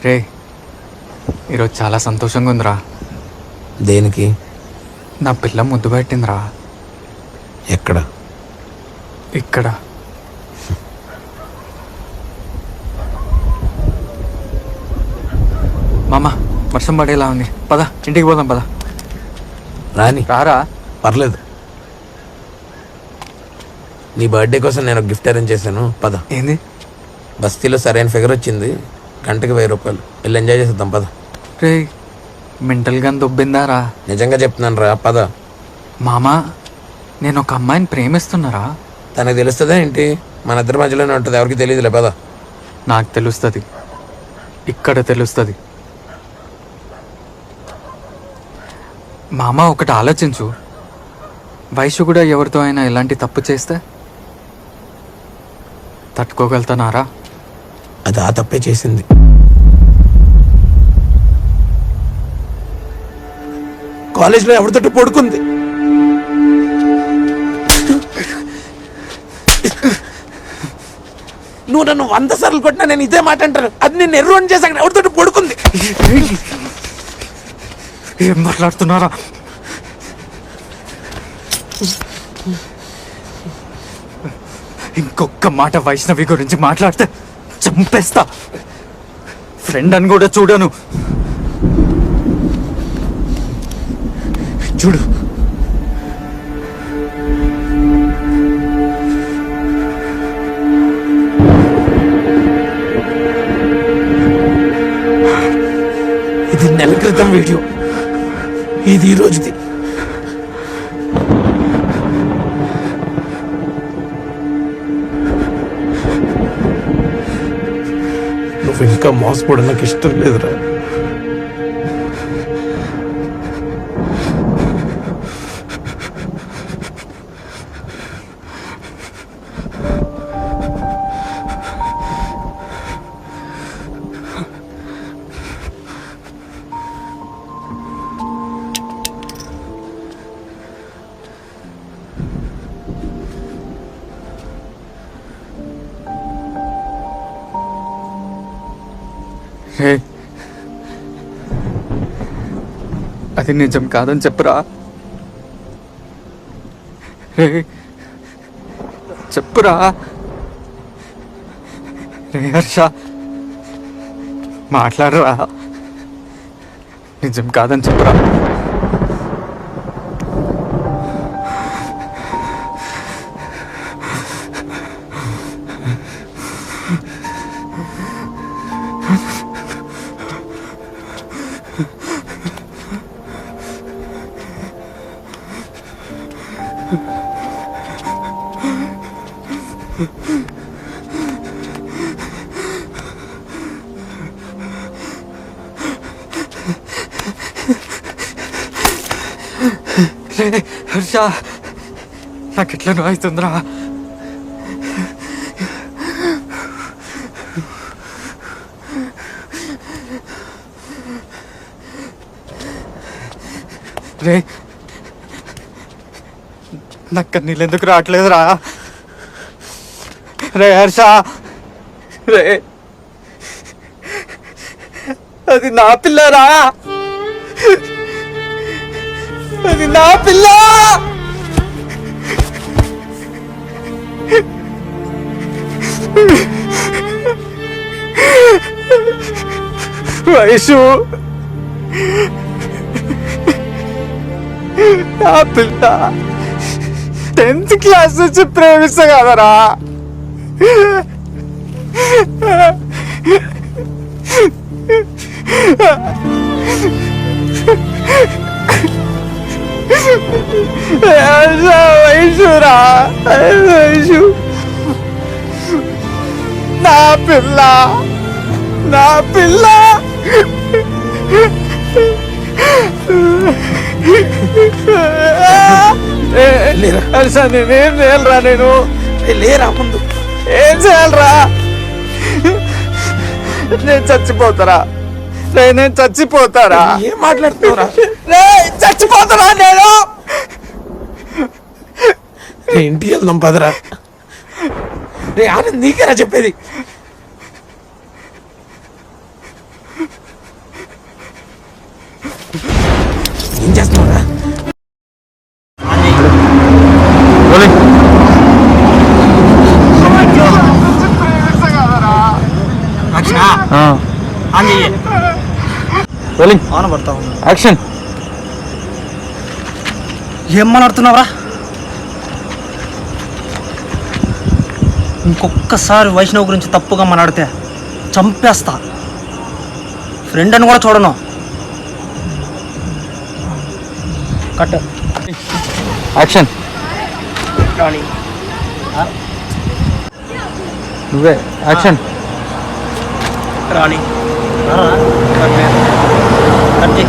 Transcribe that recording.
రే, ఈరోజు చాలా సంతోషంగా ఉందిరా. దేనికి? నా పిల్ల ముద్దు పెట్టిందిరా. ఎక్కడ? ఇక్కడ. మామ, వర్షం పడేలా ఉంది, పద ఇంటికి పోదాం. పద. రాని. రారా. పర్లేదు. నీ బర్త్డే కోసం నేను గిఫ్ట్ అరేంజ్ చేశాను, పద. ఏంది? బస్తీలో సరైన ఫిగర్ వచ్చింది, గంటకి 1000 రూపాయలు. వెళ్ళి ఎంజాయ్ చేసేద్దాం, పద. రే, మెంటల్ గన్ దొబ్బిందారా? నిజంగా చెప్తున్నాను రా, పద. మామా, నేను ఒక అమ్మాయిని ప్రేమిస్తున్నారా? తనకు తెలుస్తుందా ఏంటి? మన ఇద్దరి మధ్యలోనే ఉంటుంది, ఎవరికి తెలియదులే, పద. నాకు తెలుస్తుంది, ఇక్కడ తెలుస్తుంది. మామ, ఒకటి ఆలోచించు. వయసు కూడా ఎవరితో అయినా ఇలాంటి తప్పు చేస్తే తట్టుకోగలుగుతున్నారా? అది ఆ తప్పే చేసింది. కాలేజ్లో ఎవరితోటి పడుకుంది. నువ్వు నన్ను 100 సార్లు కొట్టినా నేను ఇదే మాట అంటాను. అది నేను ఎర్రోని చేశాక ఎవరితోటి పడుకుంది. ఏం మాట్లాడుతున్నారా? ఇంకొక మాట వైష్ణవి గురించి మాట్లాడితే చంపేస్తా. ఫ్రెండ్ అని కూడా చూడను. చూడు, ఇది నెల క్రితం వీడియో, ఇది ఈ రోజుది. నువ్వు ఇంకా మోసపోవడం నాకు ఇష్టం లేదురా. అది నిజం కాదని చెప్పురా. రే, చెప్పురా. రే హర్ష, మాట్లాడరా. నిజం కాదని చెప్పురా. రే హర్ష, నాకెట్లా అవుతుందిరా. రే, నాకు కన్నీళ్ళు ఎందుకు రావట్లేదురా? రే హర్ష, రే, అది నా పిల్లరా, అది నా పిల్ల. వయసు నా పిల్ల 10th క్లాస్ నుంచి ప్రేమిస్తా కదరా. వయసురా, వయసు నా పిల్ల, నా పిల్ల. నేనేం చేయాలరా? నేను లేరా ముందు ఏం చేయాలరా? నేను చచ్చిపోతారా? నేను చచ్చిపోతారా? ఏం మాట్లాడుతున్నావురా? చచ్చిపోతారా నేను? ఇంటికి వెళ్దాం, పదరా. రే ఆనంద్, నీకేనా చెప్పేది? రోలింగ్ ఆన పడతా ఉన్నా. యాక్షన్. ఏం మాట్లాడుతున్నావురా? ఇంకొక్కసారి వైష్ణవ్ గురించి తప్పుగా మాట్లాడితే చంపేస్తా. ఫ్రెండ్ అని కూడా చూడను. కట్. యాక్షన్. నువ్వే యాక్షన్. రాణి కట్ చేయి.